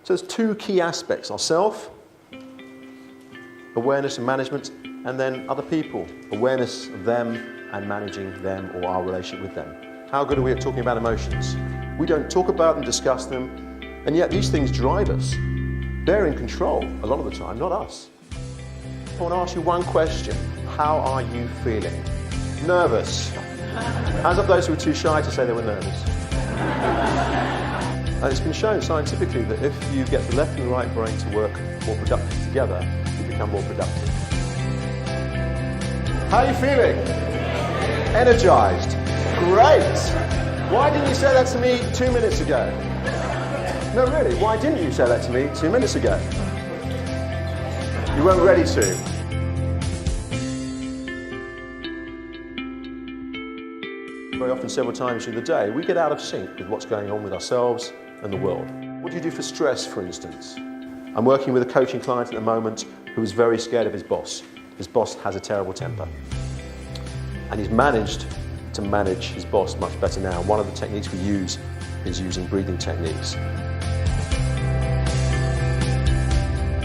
So there's two key aspects: ourself, awareness and management, and then other people, awareness of them and managing them or our relationship with them. How good are we at talking about emotions? We don't talk about them, discuss them, and yet these things drive us. They're in control a lot of the time, not us. I want to ask you one question. How are you feeling? Nervous? Hands up those who were too shy to say they were nervous. And it's been shown scientifically that if you get the left and the right brain to work more productively together, you become more productive. How are you feeling? Energized? Great! Why didn't you say that to me 2 minutes ago? No, really, why didn't you say that to me 2 minutes ago? You weren't ready to. Very often, several times through the day, we get out of sync with what's going on with ourselves and the world. What do you do for stress, for instance? I'm working with a coaching client at the moment who is very scared of his boss. His boss has a terrible temper. And he's managed to manage his boss much better now. One of the techniques we use is using breathing techniques. So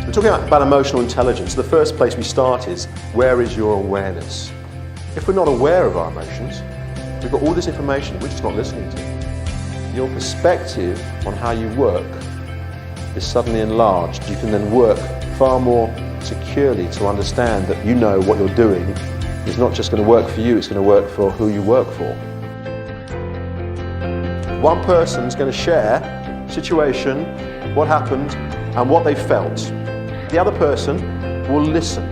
we're talking about emotional intelligence. The first place we start is, where is your awareness? If we're not aware of our emotions, we've got all this information we're just not listening to. Your perspective on how you work is suddenly enlarged. You can then work far more securely to understand that you know what you're doing is not just going to work for you, it's going to work for who you work for. One person's going to share situation, what happened, and what they felt. The other person will listen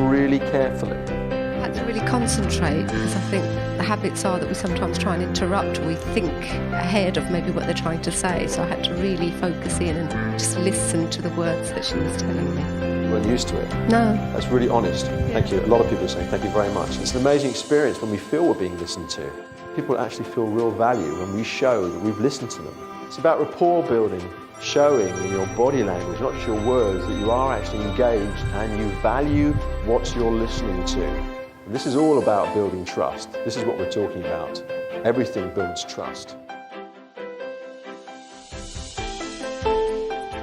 really carefully. I had to really concentrate, because I think the habits are that we sometimes try and interrupt, we think ahead of maybe what they're trying to say, so I had to really focus in and just listen to the words that she was telling me. You weren't used to it? No. That's really honest. Thank you. A lot of people are saying thank you very much. It's an amazing experience when we feel we're being listened to. People actually feel real value when we show that we've listened to them. It's about rapport building, showing in your body language, not just your words, that you are actually engaged and you value what you're listening to. And this is all about building trust. This is what we're talking about. Everything builds trust.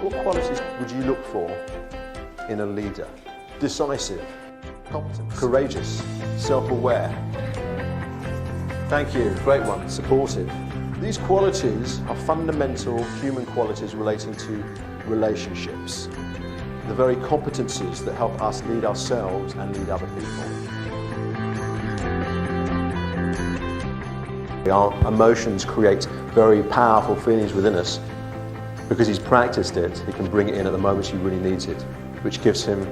What qualities would you look for in a leader? Decisive, competent, courageous, self-aware. Thank you, great one, supportive. These qualities are fundamental human qualities relating to relationships. The very competencies that help us lead ourselves and lead other people. Our emotions create very powerful feelings within us. Because he's practiced it, he can bring it in at the moment he really needs it, which gives him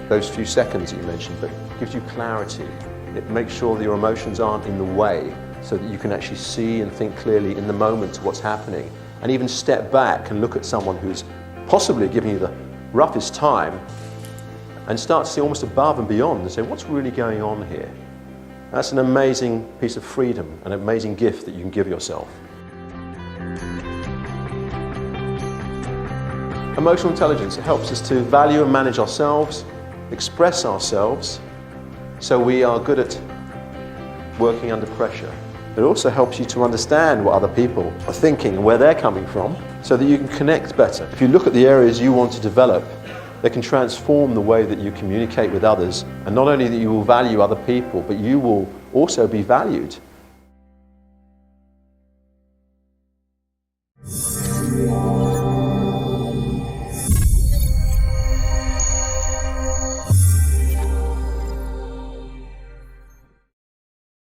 those few seconds that you mentioned, but gives you clarity. It makes sure that your emotions aren't in the way, so that you can actually see and think clearly in the moment to what's happening, and even step back and look at someone who's possibly giving you the roughest time, and start to see almost above and beyond and say, what's really going on here? That's an amazing piece of freedom, an amazing gift that you can give yourself. Emotional intelligence, it helps us to value and manage ourselves, express ourselves, so we are good at working under pressure. It also helps you to understand what other people are thinking and where they're coming from, so that you can connect better. If you look at the areas you want to develop, they can transform the way that you communicate with others, and not only that you will value other people, but you will also be valued.